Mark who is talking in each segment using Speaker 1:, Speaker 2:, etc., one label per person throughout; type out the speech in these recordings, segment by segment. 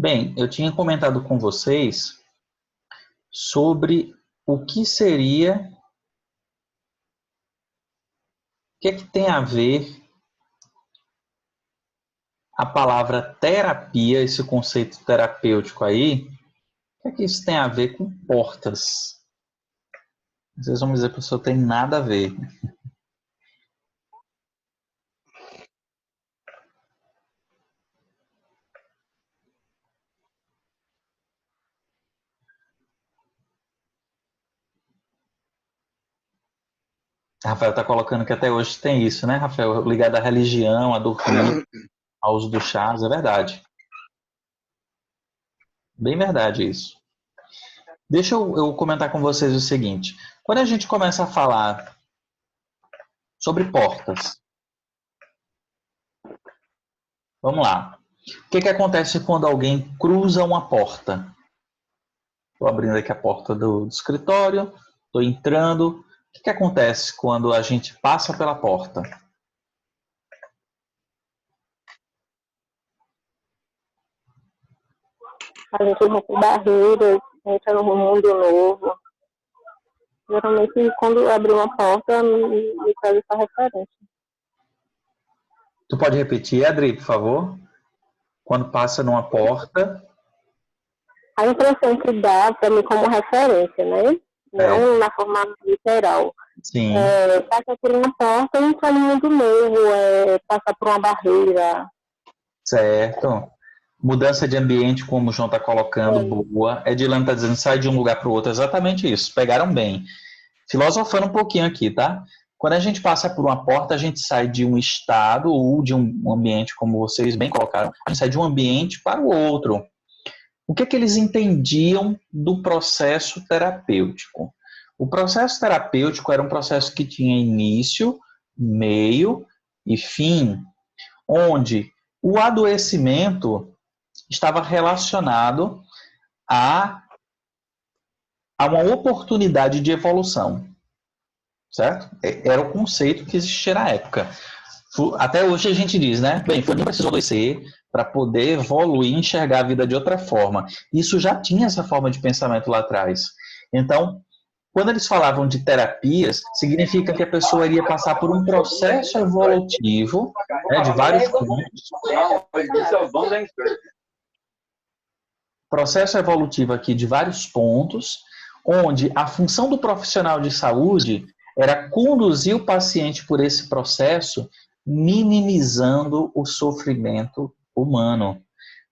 Speaker 1: Bem, eu tinha comentado com vocês sobre o que seria, o que é que tem a ver a palavra terapia, esse conceito terapêutico aí, o que é que isso tem a ver com portas? Vocês vão dizer que isso tem nada a ver. Rafael está colocando que até hoje tem isso, né, Rafael? Ligado à religião, a dormir, ao uso do chás, é verdade. Bem verdade isso. Deixa eu comentar com vocês o seguinte. Quando a gente começa a falar sobre portas, vamos lá. O que acontece quando alguém cruza uma porta? Estou abrindo aqui a porta do escritório, estou entrando. O que acontece quando a gente passa pela porta?
Speaker 2: A gente rompe barreiras, entra num mundo novo. Geralmente, quando abre uma porta, me traz essa referência.
Speaker 1: Tu pode repetir, Adri, por favor? Quando passa numa porta...
Speaker 2: A impressão que dá para mim como referência, né? Não na forma literal.
Speaker 1: Sim.
Speaker 2: Passa por uma porta e entra num mundo novo, passa por uma barreira.
Speaker 1: Certo. Mudança de ambiente, como o João está colocando, boa. Edilane está dizendo, sai de um lugar para o outro. Exatamente isso. Pegaram bem. Filosofando um pouquinho aqui, tá? Quando a gente passa por uma porta, a gente sai de um estado ou de um ambiente, como vocês bem colocaram, a gente sai de um ambiente para o outro. O que eles entendiam do processo terapêutico? O processo terapêutico era um processo que tinha início, meio e fim, onde o adoecimento estava relacionado a uma oportunidade de evolução, certo? Era o conceito que existia na época. Até hoje a gente diz, né? Bem, fulano precisou adoecer para poder evoluir e enxergar a vida de outra forma. Isso já tinha essa forma de pensamento lá atrás. Então, quando eles falavam de terapias, significa que a pessoa iria passar por um processo evolutivo, né, de vários pontos. Processo evolutivo aqui de vários pontos, onde a função do profissional de saúde era conduzir o paciente por esse processo, minimizando o sofrimento humano.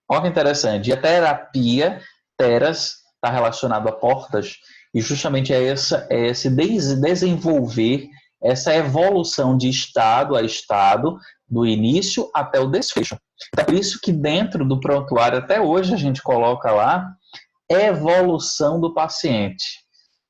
Speaker 1: Olha que interessante. E a terapia, teras, está relacionado a portas, e justamente é esse desenvolver essa evolução de estado a estado, do início até o desfecho. É por isso que dentro do prontuário, até hoje a gente coloca lá, evolução do paciente.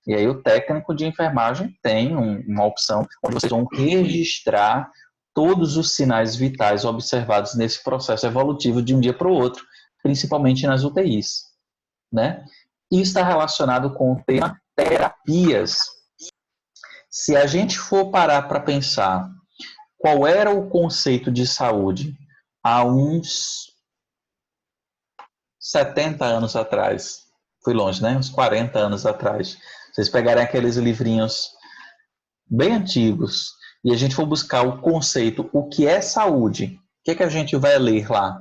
Speaker 1: E aí o técnico de enfermagem tem uma opção onde vocês vão registrar todos os sinais vitais observados nesse processo evolutivo de um dia para o outro, principalmente nas UTIs, né? Isso está relacionado com o tema terapias. Se a gente for parar para pensar qual era o conceito de saúde há uns 70 anos atrás, fui longe, né? Uns 40 anos atrás. Vocês pegarem aqueles livrinhos bem antigos e a gente for buscar o conceito, o que é saúde, o que a gente vai ler lá?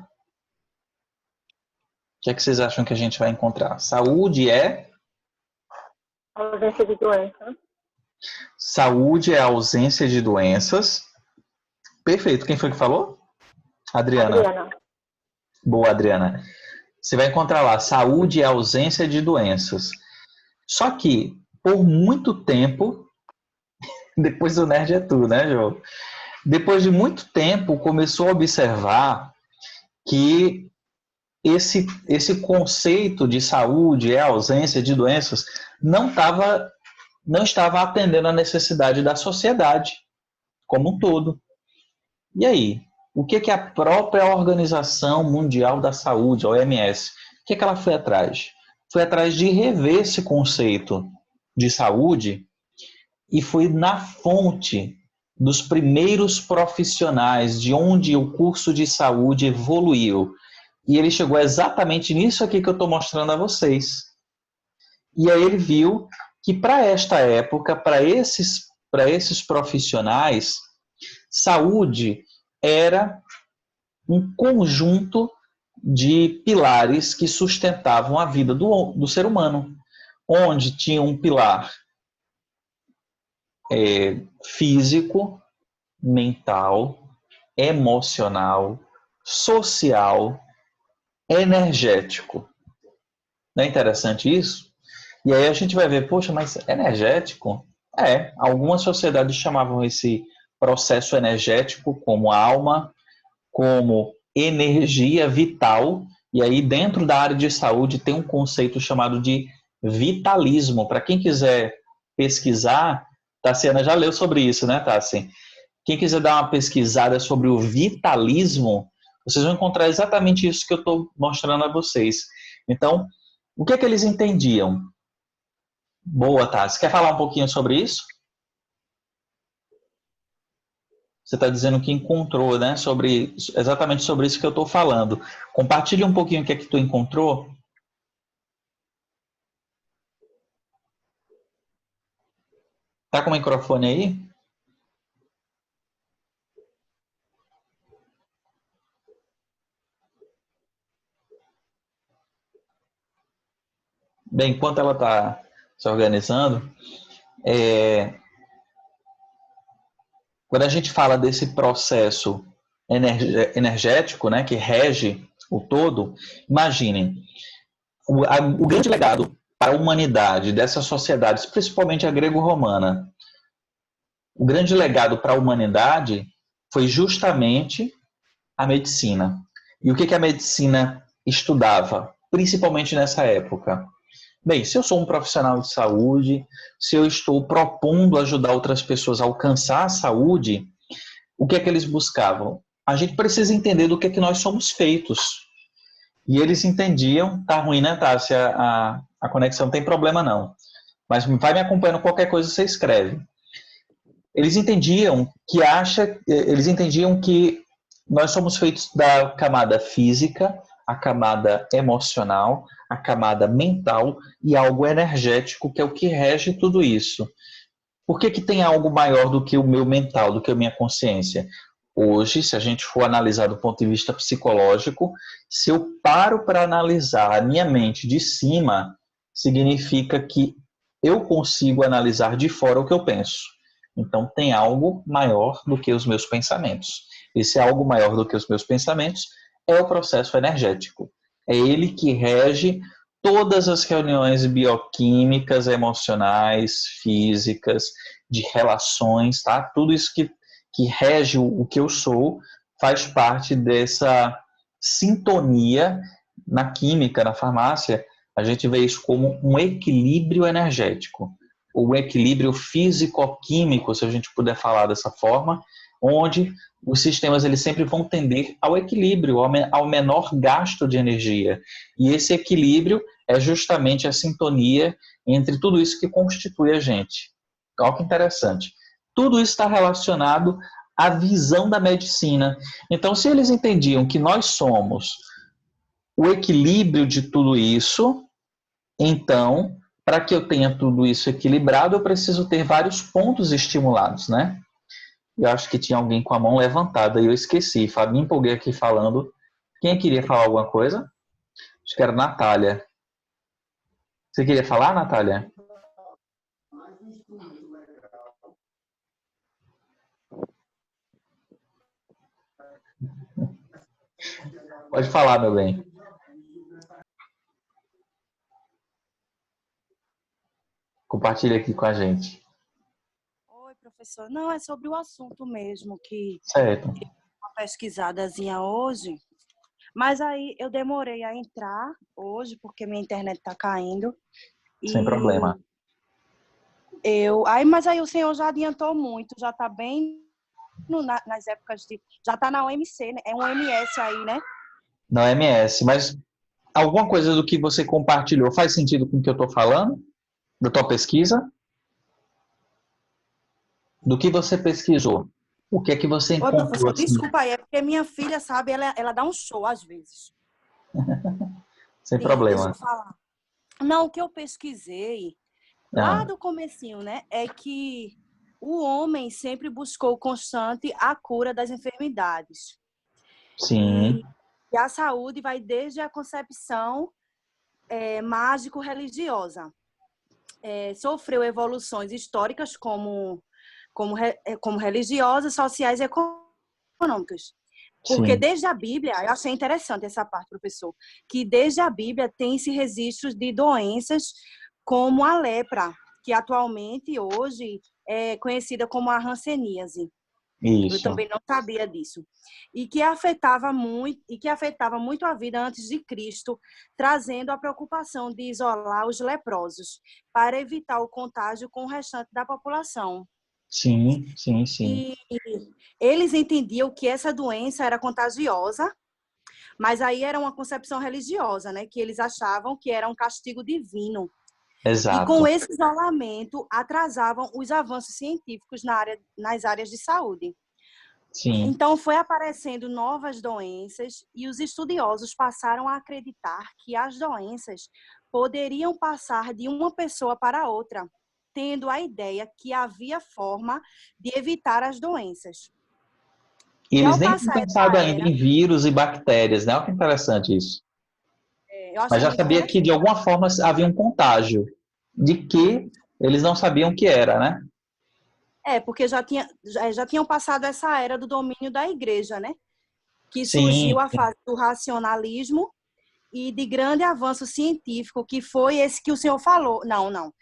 Speaker 1: O que vocês acham que a gente vai encontrar? Saúde é?
Speaker 2: Ausência de doença.
Speaker 1: Saúde é a ausência de doenças. Perfeito. Quem foi que falou? Adriana. Boa, Adriana. Você vai encontrar lá, saúde é a ausência de doenças. Só que, por muito tempo, depois do nerd é tu, né, João? Depois de muito tempo, começou a observar que esse conceito de saúde é a ausência de doenças não estava atendendo a necessidade da sociedade como um todo. E aí? O que a própria Organização Mundial da Saúde, a OMS, o que ela foi atrás? Foi atrás de rever esse conceito de saúde e foi na fonte dos primeiros profissionais de onde o curso de saúde evoluiu. E ele chegou exatamente nisso aqui que eu estou mostrando a vocês. E aí ele viu que para esta época, para esses profissionais, saúde era um conjunto de pilares que sustentavam a vida do ser humano, onde tinha um pilar físico, mental, emocional, social, energético. Não é interessante isso? E aí a gente vai ver, poxa, mas energético? Algumas sociedades chamavam esse processo energético como alma, como energia vital, e aí dentro da área de saúde tem um conceito chamado de vitalismo. Para quem quiser pesquisar, Tassiana já leu sobre isso, né, Tassi? Quem quiser dar uma pesquisada sobre o vitalismo, vocês vão encontrar exatamente isso que eu estou mostrando a vocês. Então, o que é que eles entendiam? Boa, Tassi. Quer falar um pouquinho sobre isso? Você está dizendo que encontrou, né? Exatamente sobre isso que eu estou falando. Compartilhe um pouquinho o que é que tu encontrou. Tá com o microfone aí? Bem, enquanto ela está se organizando, quando a gente fala desse processo energético, né, que rege o todo, imaginem, o grande legado para a humanidade dessas sociedades, principalmente a grego-romana, o grande legado para a humanidade foi justamente a medicina. E o que a medicina estudava, principalmente nessa época? Bem, se eu sou um profissional de saúde, se eu estou propondo ajudar outras pessoas a alcançar a saúde, o que é que eles buscavam? A gente precisa entender do que é que nós somos feitos. E eles entendiam, tá ruim, né, Tássia? A conexão não tem problema não. Mas vai me acompanhando, qualquer coisa você escreve. Eles entendiam que nós somos feitos da camada física, a camada emocional, a camada mental e algo energético, que é o que rege tudo isso. Por que tem algo maior do que o meu mental, do que a minha consciência? Hoje, se a gente for analisar do ponto de vista psicológico, se eu paro para analisar a minha mente de cima, significa que eu consigo analisar de fora o que eu penso. Então, tem algo maior do que os meus pensamentos. Esse algo maior do que os meus pensamentos é o processo energético. É ele que rege todas as reuniões bioquímicas, emocionais, físicas, de relações, tá? Tudo isso que rege o que eu sou faz parte dessa sintonia. Na química, na farmácia, a gente vê isso como um equilíbrio energético, ou um equilíbrio físico-químico, se a gente puder falar dessa forma, onde os sistemas eles sempre vão tender ao equilíbrio, ao menor gasto de energia. E esse equilíbrio é justamente a sintonia entre tudo isso que constitui a gente. Olha que interessante. Tudo isso está relacionado à visão da medicina. Então, se eles entendiam que nós somos o equilíbrio de tudo isso, então, para que eu tenha tudo isso equilibrado, eu preciso ter vários pontos estimulados, né? Eu acho que tinha alguém com a mão levantada e eu esqueci. Me empolguei aqui falando. Quem queria falar alguma coisa? Acho que era a Natália. Você queria falar, Natália? Pode falar, meu bem. Compartilha aqui com a gente.
Speaker 3: Oi, professor. Não, é sobre o assunto mesmo, que
Speaker 1: Certo.
Speaker 3: eu dei uma pesquisadazinha hoje, mas aí eu demorei a entrar hoje, porque minha internet está caindo.
Speaker 1: Sem problema.
Speaker 3: Mas aí o senhor já adiantou muito, já está bem nas épocas de... Já está na OMC, né? É um OMS aí, né?
Speaker 1: Na OMS, mas alguma coisa do que você compartilhou faz sentido com o que eu estou falando? Da tua pesquisa? Do que você pesquisou? O que é que você
Speaker 3: Oi,
Speaker 1: encontrou
Speaker 3: professor,
Speaker 1: assim?
Speaker 3: desculpa aí, é porque minha filha, sabe, ela dá um show às vezes.
Speaker 1: Sem
Speaker 3: Sim, deixa eu
Speaker 1: problema.
Speaker 3: falar. Não, o que eu pesquisei lá
Speaker 1: Ah,
Speaker 3: do comecinho, né, é que o homem sempre buscou constante a cura das enfermidades. E,
Speaker 1: sim,
Speaker 3: e a saúde vai desde a concepção mágico-religiosa. Sofreu evoluções históricas como religiosas, sociais e econômicas. Porque
Speaker 1: sim.
Speaker 3: desde a Bíblia, eu achei interessante essa parte, professor, que desde a Bíblia tem-se registros de doenças como a lepra, que atualmente, hoje, é conhecida como a hanseníase. Eu
Speaker 1: Isso.
Speaker 3: também não sabia disso. E que afetava muito a vida antes de Cristo, trazendo a preocupação de isolar os leprosos para evitar o contágio com o restante da população.
Speaker 1: Sim, sim, sim.
Speaker 3: E eles entendiam que essa doença era contagiosa, mas aí era uma concepção religiosa, né? Que eles achavam que era um castigo divino. E com
Speaker 1: Exato.
Speaker 3: esse isolamento, atrasavam os avanços científicos nas áreas de saúde.
Speaker 1: Sim.
Speaker 3: Então, foi aparecendo novas doenças e os estudiosos passaram a acreditar que as doenças poderiam passar de uma pessoa para outra, tendo a ideia que havia forma de evitar as doenças.
Speaker 1: E
Speaker 3: E
Speaker 1: eles
Speaker 3: ao
Speaker 1: nem tinham
Speaker 3: passar
Speaker 1: pensado
Speaker 3: essa
Speaker 1: ainda
Speaker 3: era,
Speaker 1: em vírus e bactérias, né? Olha que interessante isso.
Speaker 3: eu
Speaker 1: Mas
Speaker 3: achei
Speaker 1: já
Speaker 3: muito
Speaker 1: sabia que, de
Speaker 3: interessante.
Speaker 1: alguma forma, havia um contágio, de que eles não sabiam o que era, né?
Speaker 3: Porque já tinham passado essa era do domínio da igreja, né? Que
Speaker 1: Sim,
Speaker 3: surgiu a fase do racionalismo e de grande avanço científico, que foi esse que o senhor falou. Não, não.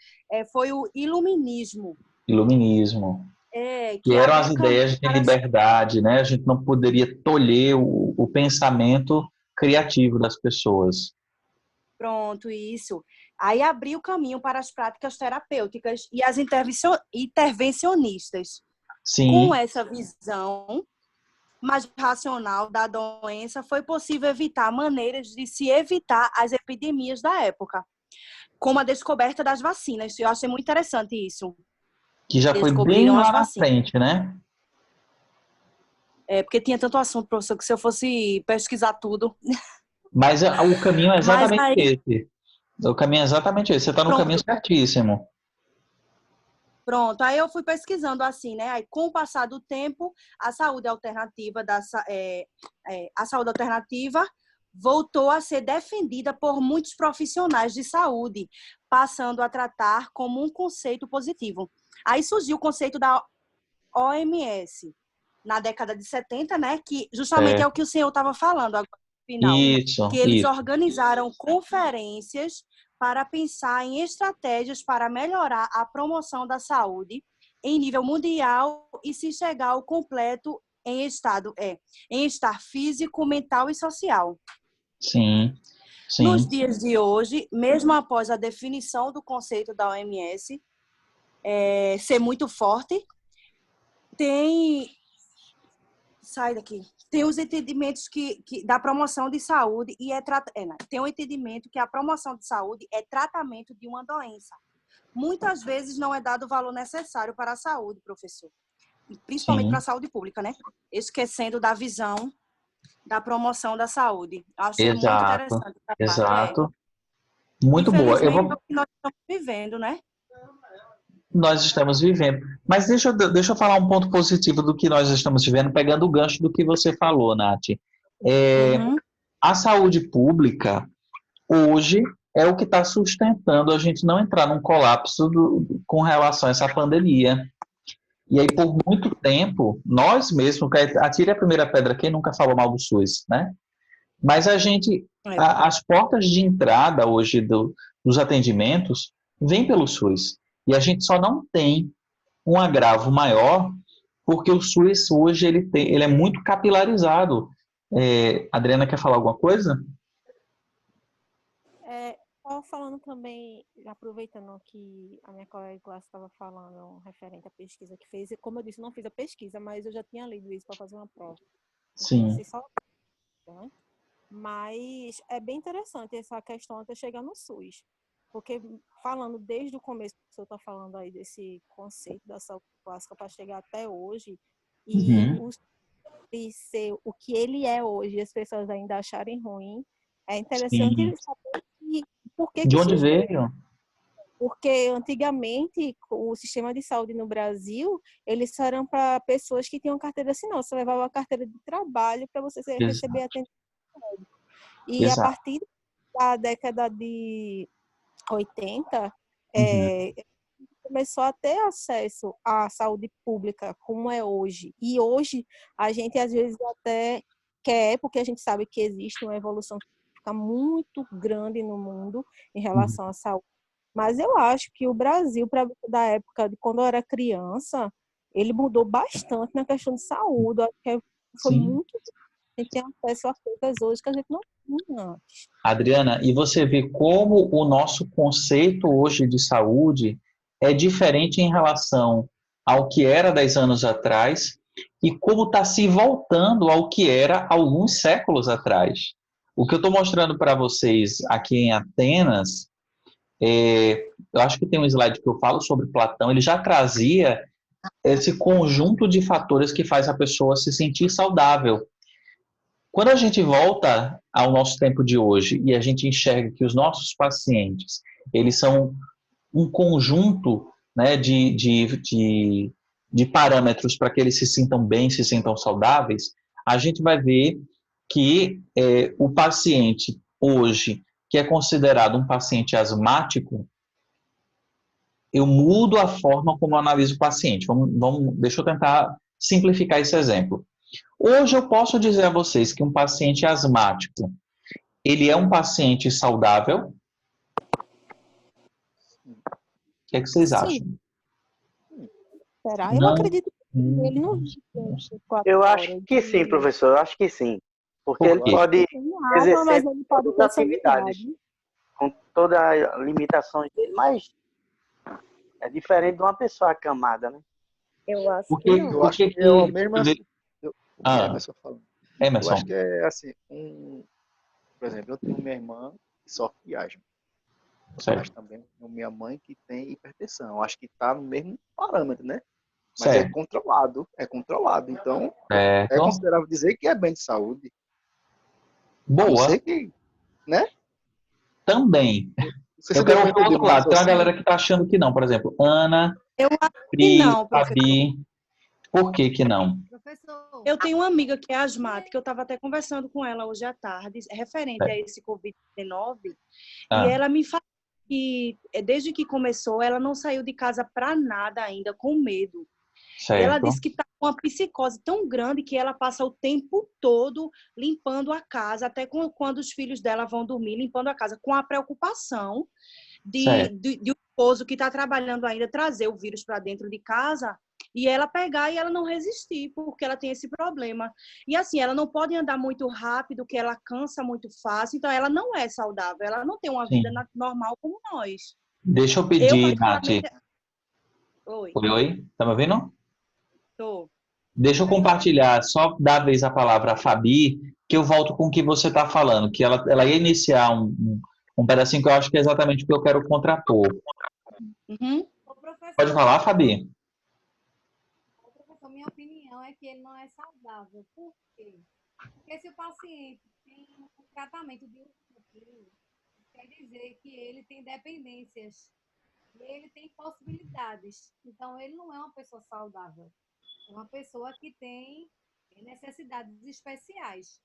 Speaker 3: Foi o iluminismo,
Speaker 1: iluminismo. Que
Speaker 3: que
Speaker 1: eram as
Speaker 3: abriu caminho
Speaker 1: ideias de
Speaker 3: para
Speaker 1: liberdade, né? A gente não poderia tolher o pensamento criativo das pessoas.
Speaker 3: pronto isso. Aí abriu caminho para as práticas terapêuticas e as intervencionistas. Com
Speaker 1: Sim,
Speaker 3: essa visão mais racional da doença, foi possível evitar maneiras de se evitar as epidemias da época, como a descoberta das vacinas. Eu achei muito interessante isso.
Speaker 1: que já foi bem
Speaker 3: Descobriram as
Speaker 1: lá na
Speaker 3: vacinas.
Speaker 1: frente, né?
Speaker 3: Porque tinha tanto assunto, professor, que se eu fosse pesquisar tudo.
Speaker 1: Mas o caminho é
Speaker 3: Mas
Speaker 1: exatamente
Speaker 3: aí,
Speaker 1: esse. O caminho é exatamente esse. Você está no caminho
Speaker 3: pronto,
Speaker 1: certíssimo.
Speaker 3: pronto. Aí eu fui pesquisando assim, né? Aí, com o passar do tempo, a saúde alternativa a saúde alternativa voltou a ser defendida por muitos profissionais de saúde, passando a tratar como um conceito positivo. Aí surgiu o conceito da OMS na década de 70, né? Que justamente é o
Speaker 1: É,
Speaker 3: que o senhor estava falando agora no final, que
Speaker 1: isso,
Speaker 3: eles
Speaker 1: isso.
Speaker 3: organizaram conferências para pensar em estratégias para melhorar a promoção da saúde em nível mundial e se chegar ao completo em estar físico, mental e social.
Speaker 1: Sim,
Speaker 3: Nos
Speaker 1: sim.
Speaker 3: dias de hoje, mesmo após a definição do conceito da OMS ser muito forte, tem sai daqui. Tem os entendimentos da promoção de saúde e tem um entendimento que a promoção de saúde é tratamento de uma doença. Muitas vezes não é dado o valor necessário para a saúde, professor, e principalmente para a
Speaker 1: Sim,
Speaker 3: saúde pública, né? Esquecendo da visão da promoção da saúde. Eu achei muito
Speaker 1: exato,
Speaker 3: interessante essa parte.
Speaker 1: exato. Muito boa.
Speaker 3: Infelizmente, é o que nós estamos vivendo, né?
Speaker 1: Nós estamos vivendo. Mas deixa eu falar um ponto positivo do que nós estamos vivendo, pegando o gancho do que você falou, Nath. É,
Speaker 3: Uhum.
Speaker 1: a saúde pública, hoje, é o que está sustentando a gente não entrar num colapso com relação a essa pandemia. E aí, por muito tempo, nós mesmos, atire a primeira pedra quem nunca falou mal do SUS, né? Mas
Speaker 3: É verdade.
Speaker 1: as portas de entrada hoje dos atendimentos vêm pelo SUS. E a gente só não tem um agravo maior porque o SUS hoje ele é muito capilarizado. Adriana quer falar alguma coisa?
Speaker 4: Só falando também, aproveitando que a minha colega de classe estava falando referente à pesquisa que fez, e como eu disse, não fiz a pesquisa, mas eu já tinha lido isso para fazer uma prova. Então, eu
Speaker 1: Sim,
Speaker 4: sei só, né? Mas é bem interessante essa questão até chegar no SUS. Porque falando desde o começo, o senhor está falando aí desse conceito da saúde clássica para chegar até hoje, e
Speaker 1: uhum,
Speaker 4: o SUS ser o que ele é hoje, as pessoas ainda acharem ruim, É interessante
Speaker 1: Sim.
Speaker 4: saber por que
Speaker 1: De
Speaker 4: que
Speaker 1: onde
Speaker 4: surgiu.
Speaker 1: veio?
Speaker 4: Porque antigamente o sistema de saúde no Brasil, eles só eram para pessoas que tinham carteira assinada. Você levava a carteira de trabalho para você receber
Speaker 1: Exato.
Speaker 4: atendimento médico. E a
Speaker 1: Exato.
Speaker 4: partir da década de 80,
Speaker 1: Uhum.
Speaker 4: começou a ter acesso à saúde pública como é hoje. E hoje a gente às vezes até quer, porque a gente sabe que existe uma evolução científica muito grande no mundo em
Speaker 1: Uhum.
Speaker 4: relação à saúde. Mas eu acho que o Brasil, da época de quando eu era criança, ele mudou bastante na questão de saúde. Eu acho que foi
Speaker 1: Sim.
Speaker 4: muito. A gente tem acesso a coisas hoje que a gente não tinha antes.
Speaker 1: Adriana, e você vê como o nosso conceito hoje de saúde é diferente em relação ao que era 10 anos atrás e como está se voltando ao que era alguns séculos atrás. O que eu estou mostrando para vocês aqui em Atenas, eu acho que tem um slide que eu falo sobre Platão, ele já trazia esse conjunto de fatores que faz a pessoa se sentir saudável. Quando a gente volta ao nosso tempo de hoje e a gente enxerga que os nossos pacientes, eles são um conjunto, né, de parâmetros para que eles se sintam bem, se sintam saudáveis, a gente vai ver que o paciente hoje, que é considerado um paciente asmático, eu mudo a forma como eu analiso o paciente. Deixa eu tentar simplificar esse exemplo. Hoje eu posso dizer a vocês que um paciente asmático, ele é um paciente saudável? O que é que vocês
Speaker 4: Sim,
Speaker 1: acham?
Speaker 4: será? Eu
Speaker 1: Não.
Speaker 4: acredito que ele não vive 24
Speaker 5: Eu acho
Speaker 4: horas.
Speaker 5: que sim, professor. Eu acho que sim. Porque
Speaker 1: Por
Speaker 5: ele
Speaker 1: quê?
Speaker 5: pode
Speaker 4: Tem água,
Speaker 5: exercer
Speaker 4: mas ele pode
Speaker 5: todas
Speaker 4: ter
Speaker 5: as atividades
Speaker 4: sanidade.
Speaker 5: com todas as limitações dele, mas é diferente de uma pessoa acamada, né?
Speaker 2: Eu acho
Speaker 1: Por
Speaker 2: que
Speaker 1: que,
Speaker 2: não.
Speaker 6: Eu
Speaker 1: por
Speaker 6: acho
Speaker 1: que,
Speaker 6: que é a
Speaker 1: que
Speaker 6: mesma. O que é
Speaker 1: Ah,
Speaker 6: Emerson falando. Eu acho
Speaker 1: Emerson,
Speaker 6: que é assim, por exemplo, eu tenho minha irmã que sofre de asma, mas
Speaker 1: certo,
Speaker 6: também tenho minha mãe que tem hipertensão. Eu acho que está no mesmo parâmetro, né? Mas
Speaker 1: certo,
Speaker 6: é controlado. Então, é
Speaker 1: certo,
Speaker 6: considerável dizer que é bem de saúde. A não
Speaker 1: boa,
Speaker 6: ser que, né?
Speaker 1: também.
Speaker 6: Não sei se
Speaker 1: Eu
Speaker 6: deu
Speaker 1: quero
Speaker 6: para
Speaker 1: ouvir o
Speaker 6: entender
Speaker 1: outro
Speaker 6: meu
Speaker 1: lado. Tem uma galera
Speaker 6: raciocínio.
Speaker 1: que está achando que não. Por exemplo, Ana,
Speaker 3: Eu acho que
Speaker 1: Pri,
Speaker 3: não, professor.
Speaker 1: Fabi. Por que que não?
Speaker 7: Professor,
Speaker 3: Eu tenho uma amiga que é asmática, eu estava até conversando com ela hoje à tarde, referente a esse Covid-19, e
Speaker 1: Ah,
Speaker 3: ela me falou que desde que começou, ela não saiu de casa para nada ainda, com medo. E ela
Speaker 1: certo,
Speaker 3: disse que está com uma psicose tão grande que ela passa o tempo todo limpando a casa, até quando os filhos dela vão dormir, limpando a casa, com a preocupação
Speaker 1: certo.
Speaker 3: de o esposo que está trabalhando ainda trazer o vírus para dentro de casa e ela pegar e ela não resistir, porque ela tem esse problema. E assim, ela não pode andar muito rápido, que ela cansa muito fácil, então ela não é saudável, ela não tem uma vida
Speaker 1: Sim.
Speaker 3: normal como nós.
Speaker 1: Deixa eu
Speaker 3: Eu,
Speaker 1: pedir, Nath.
Speaker 3: particularmente... Oi,
Speaker 1: Oi? Tá me ouvindo?
Speaker 3: tô.
Speaker 1: Deixa eu compartilhar, só dar a vez a palavra a Fabi, que eu volto com o que você está falando, que ela ia iniciar um pedacinho que eu acho que é exatamente o que eu quero contrapor.
Speaker 3: Uhum.
Speaker 7: ô
Speaker 1: Pode
Speaker 7: professor,
Speaker 1: falar, Fabi?
Speaker 7: minha opinião é que ele não é saudável. Por quê? Porque se o paciente tem um tratamento de uso contínuo, quer dizer que ele tem dependências e ele tem possibilidades. Então, ele não é uma pessoa saudável. É uma pessoa que tem necessidades especiais.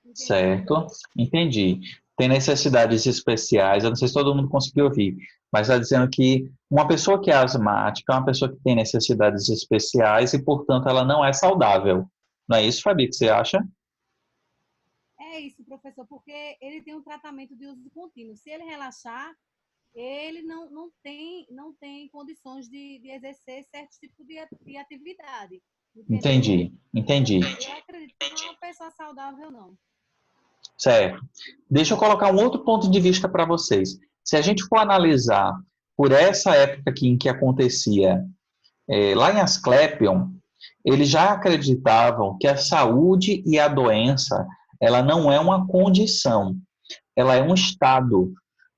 Speaker 7: Entendeu?
Speaker 1: Certo, entendi. Tem necessidades especiais, eu não sei se todo mundo conseguiu ouvir, mas está dizendo que uma pessoa que é asmática é uma pessoa que tem necessidades especiais e, portanto, ela não é saudável. Não é isso, Fabi, que você acha?
Speaker 7: É isso, professor, porque ele tem um tratamento de uso contínuo. Se ele relaxar, ele não tem condições de exercer certo tipo de atividade. Entendeu?
Speaker 1: Entendi, entendi.
Speaker 7: Eu acredito que não é uma pessoa saudável, não.
Speaker 1: Certo. Deixa eu colocar um outro ponto de vista para vocês. Se a gente for analisar por essa época aqui em que acontecia, lá em Asclepion, eles já acreditavam que a saúde e a doença, ela não é uma condição, ela é um estado.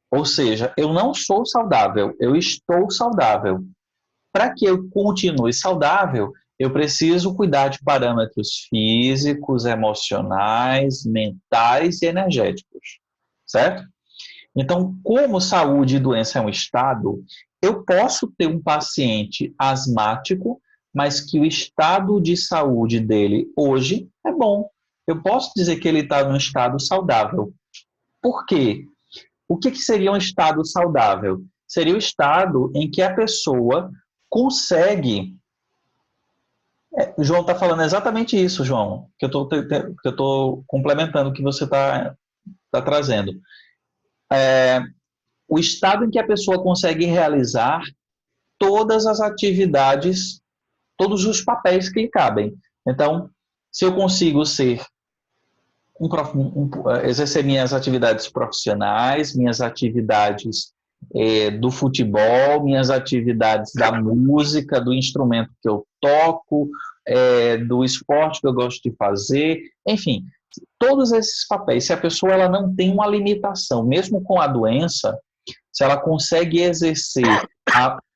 Speaker 1: Ou seja, eu não sou saudável, eu estou saudável. Para que eu continue saudável, eu preciso cuidar de parâmetros físicos, emocionais, mentais e energéticos. certo? Então, como saúde e doença é um estado, eu posso ter um paciente asmático, mas que o estado de saúde dele hoje é bom. Eu posso dizer que ele está num estado saudável. Por quê? O que seria um estado saudável? Seria o estado em que a pessoa consegue. O João está falando exatamente isso, João, que eu estou complementando o que você está trazendo. O estado em que a pessoa consegue realizar todas as atividades, todos os papéis que lhe cabem. Então, se eu consigo ser exercer minhas atividades profissionais, minhas atividades do futebol, minhas atividades da música, do instrumento que eu toco, do esporte que eu gosto de fazer, enfim, todos esses papéis. Se a pessoa ela não tem uma limitação, mesmo com a doença, se ela consegue exercer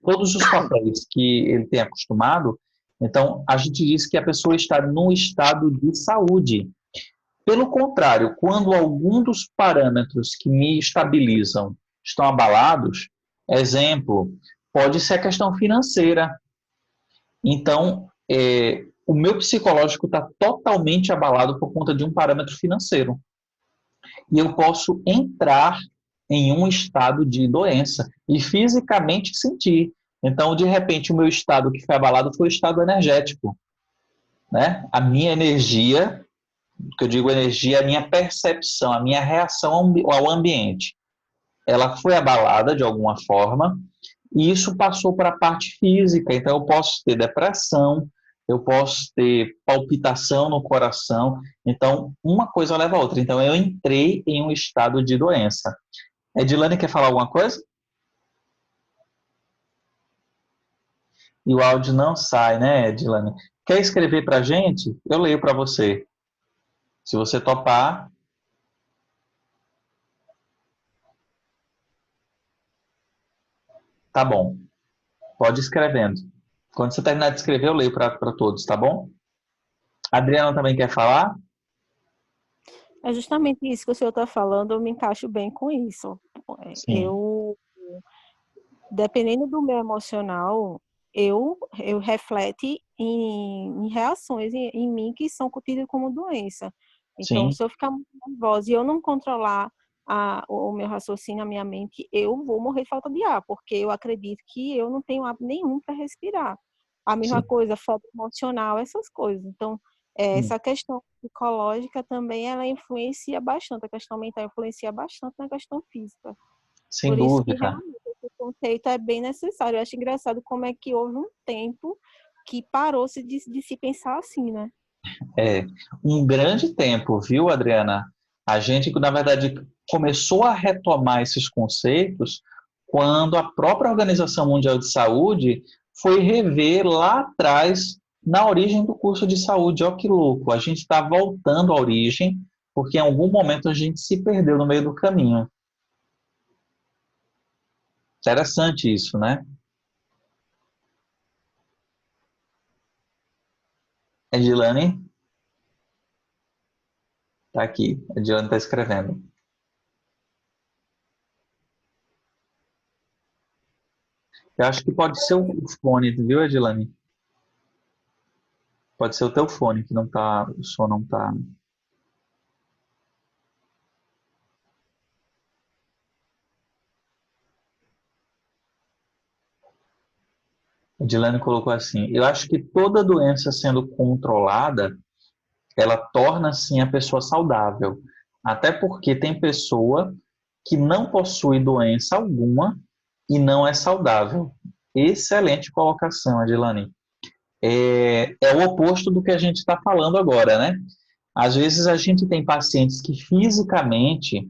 Speaker 1: todos os papéis que ele tem acostumado, então a gente diz que a pessoa está num estado de saúde. Pelo contrário, quando algum dos parâmetros que me estabilizam estão abalados, exemplo, pode ser a questão financeira. Então, o meu psicológico está totalmente abalado por conta de um parâmetro financeiro. E eu posso entrar em um estado de doença e fisicamente sentir. Então, de repente, o meu estado que foi abalado foi o estado energético, né? A minha energia, que eu digo energia, a minha percepção, a minha reação ao ambiente, ela foi abalada de alguma forma e isso passou para a parte física. Então, eu posso ter depressão, eu posso ter palpitação no coração. Então, uma coisa leva a outra. Então, eu entrei em um estado de doença. Edilane, quer falar alguma coisa? E o áudio não sai, né, Edilane? Quer escrever para a gente? Eu leio para você. Se você topar. Tá bom. Pode ir escrevendo. Quando você terminar de escrever, eu leio para todos, tá bom? A Adriana também quer falar?
Speaker 4: É justamente isso que o senhor está falando, eu me encaixo bem com isso.
Speaker 1: Sim.
Speaker 4: Dependendo do meu emocional, eu reflete em reações em mim que são tidas como doença. Então,
Speaker 1: Sim.
Speaker 4: se eu ficar muito nervosa e eu não controlar o meu raciocínio, a minha mente, eu vou morrer de falta de ar, porque eu acredito que eu não tenho ar nenhum para respirar. A mesma
Speaker 1: Sim.
Speaker 4: coisa, falta emocional, essas coisas. Então, essa questão psicológica também, ela influencia bastante, a questão mental influencia bastante na questão física.
Speaker 1: Sem
Speaker 4: Por isso que
Speaker 1: dúvida.
Speaker 4: realmente esse conceito é bem necessário. Eu acho engraçado como é que houve um tempo que parou-se de se pensar assim, né?
Speaker 1: Um grande tempo, viu, Adriana? A gente, na verdade, começou a retomar esses conceitos quando a própria Organização Mundial de Saúde foi rever lá atrás na origem do curso de saúde. Olha que louco, a gente está voltando à origem, porque em algum momento a gente se perdeu no meio do caminho. Interessante isso, né? Edilane? Está aqui, Edilane está escrevendo. Eu acho que pode ser o fone, viu, Edilane? Pode ser o teu fone que não tá, o som não tá. Edilane colocou assim: eu acho que toda doença sendo controlada, ela torna sim a pessoa saudável. Até porque tem pessoa que não possui doença alguma e não é saudável. Excelente colocação, Edilane. É o oposto do que a gente está falando agora, né? Às vezes a gente tem pacientes que fisicamente,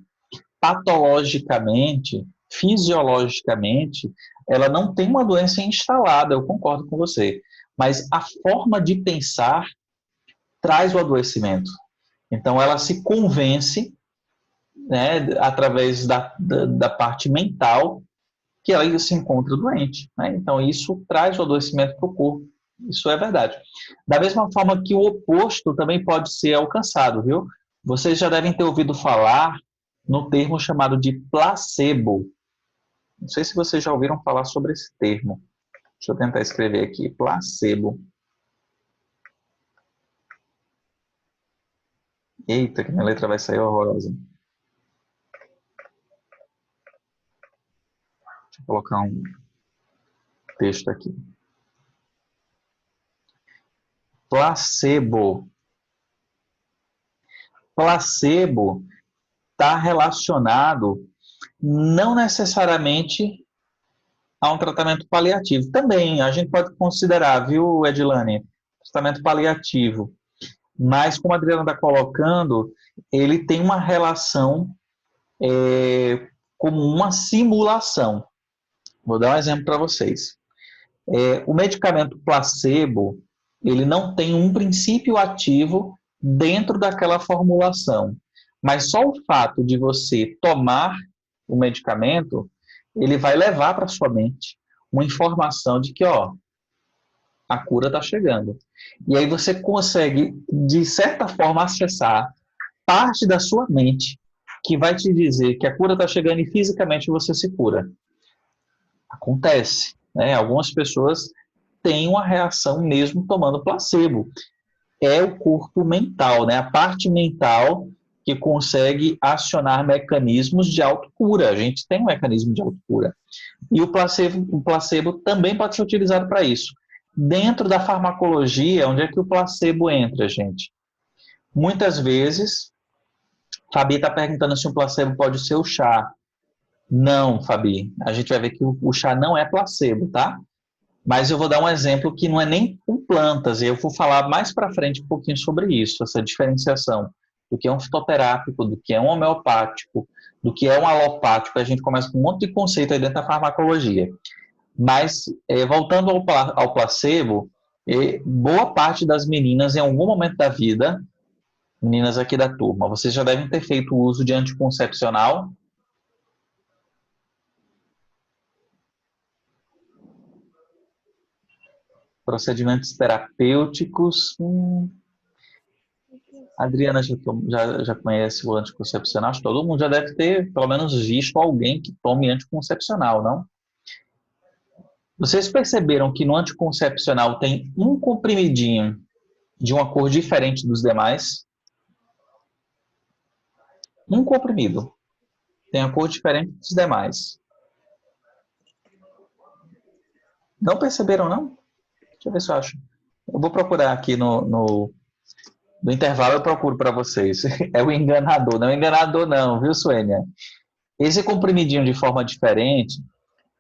Speaker 1: patologicamente, fisiologicamente, ela não tem uma doença instalada, eu concordo com você. Mas a forma de pensar traz o adoecimento. Então ela se convence, né, através da parte mental, que ela se encontra doente, né? Então isso traz o adoecimento para o corpo. Isso é verdade. Da mesma forma que o oposto também pode ser alcançado, viu? Vocês já devem ter ouvido falar no termo chamado de placebo. Não sei se vocês já ouviram falar sobre esse termo. Deixa eu tentar escrever aqui, placebo. Eita, que minha letra vai sair horrorosa. Deixa eu colocar um texto aqui. Placebo. Placebo está relacionado não necessariamente a um tratamento paliativo. Também a gente pode considerar, viu, Edilane, tratamento paliativo. Mas, como a Adriana está colocando, ele tem uma relação como uma simulação. Vou dar um exemplo para vocês. O medicamento placebo, ele não tem um princípio ativo dentro daquela formulação. Mas só o fato de você tomar o medicamento, ele vai levar para sua mente uma informação de que, ó, a cura está chegando. E aí você consegue, de certa forma, acessar parte da sua mente que vai te dizer que a cura está chegando e fisicamente você se cura. Acontece, né? Algumas pessoas têm uma reação mesmo tomando placebo. É o corpo mental, né? A parte mental que consegue acionar mecanismos de autocura. A gente tem um mecanismo de autocura. E o placebo também pode ser utilizado para isso. Dentro da farmacologia, onde é que o placebo entra, gente? Muitas vezes, Fabi está perguntando se o placebo pode ser o chá. Não, Fabi. A gente vai ver que o chá não é placebo, tá? Mas eu vou dar um exemplo que não é nem com plantas, e eu vou falar mais para frente um pouquinho sobre isso, essa diferenciação do que é um fitoterápico, do que é um homeopático, do que é um alopático. A gente começa com um monte de conceito aí dentro da farmacologia. Mas, voltando ao placebo, boa parte das meninas, em algum momento da vida, meninas aqui da turma, vocês já devem ter feito uso de anticoncepcional. Procedimentos terapêuticos. A Adriana já conhece o anticoncepcional. Acho que todo mundo já deve ter, pelo menos, visto alguém que tome anticoncepcional, não? Vocês perceberam que no anticoncepcional tem um comprimidinho de uma cor diferente dos demais? Um comprimido tem a cor diferente dos demais. Não perceberam, não? Deixa eu ver se eu acho. Eu vou procurar aqui no intervalo, eu procuro para vocês. É o enganador. Não é enganador não, viu, Suênia? Esse comprimidinho de forma diferente,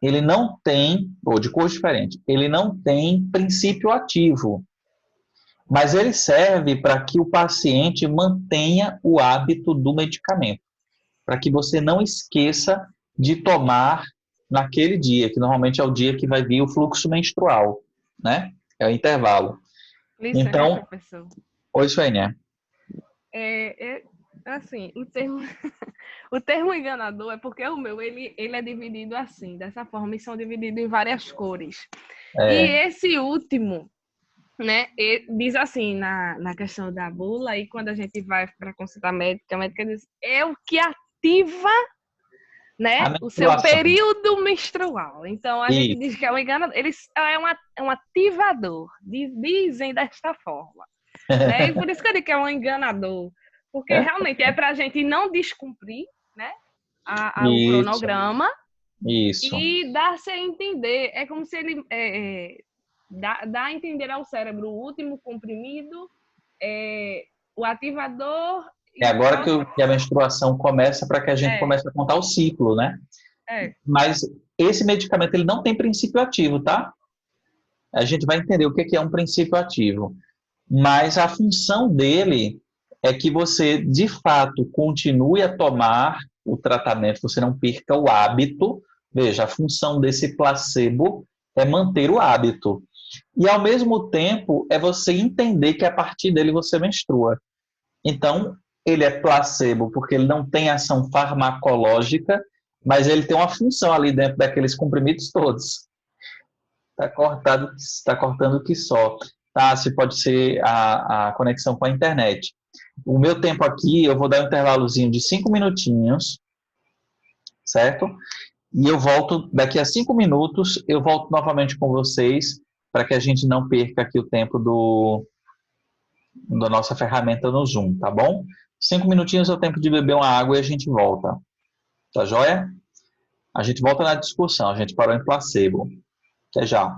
Speaker 1: ele não tem, ou de cor diferente, ele não tem princípio ativo. Mas ele serve para que o paciente mantenha o hábito do medicamento. Para que você não esqueça de tomar naquele dia, que normalmente é o dia que vai vir o fluxo menstrual, né? É o intervalo.
Speaker 8: Licença,
Speaker 1: Então,
Speaker 8: professor.
Speaker 1: oi, Suênia.
Speaker 8: Assim, o termo enganador é porque o meu, ele é dividido assim, dessa forma, e são divididos em várias cores. E esse último, né, diz assim, na questão da bula, e quando a gente vai para consulta médica, a médica diz, é o que ativa, né, o seu período menstrual. Então, a gente diz que é um enganador, é um ativador, dizem desta forma. Né? E por isso que eu digo que é um enganador, porque realmente é para a gente não descumprir, né, o cronograma.
Speaker 1: Isso.
Speaker 8: E dar-se a entender, é como se ele dá a entender ao cérebro o último comprimido, o ativador.
Speaker 1: É agora que a menstruação começa, para que a gente comece a contar o ciclo, né? Mas esse medicamento ele não tem princípio ativo, tá? A gente vai entender o que é um princípio ativo. Mas a função dele é que você, de fato, continue a tomar o tratamento, você não perca o hábito. Veja, a função desse placebo é manter o hábito. E, ao mesmo tempo, é você entender que a partir dele você menstrua. Então, ele é placebo porque ele não tem ação farmacológica, mas ele tem uma função ali dentro daqueles comprimidos todos. Está cortando que só. Tá? Se pode ser a conexão com a internet. O meu tempo aqui, eu vou dar um intervalozinho de 5 minutinhos, certo? E eu volto, daqui a 5 minutos, eu volto novamente com vocês, para que a gente não perca aqui o tempo da nossa ferramenta no Zoom, tá bom? 5 minutinhos é o tempo de beber uma água e a gente volta. Tá joia? A gente volta na discussão, a gente parou em placebo. Até já.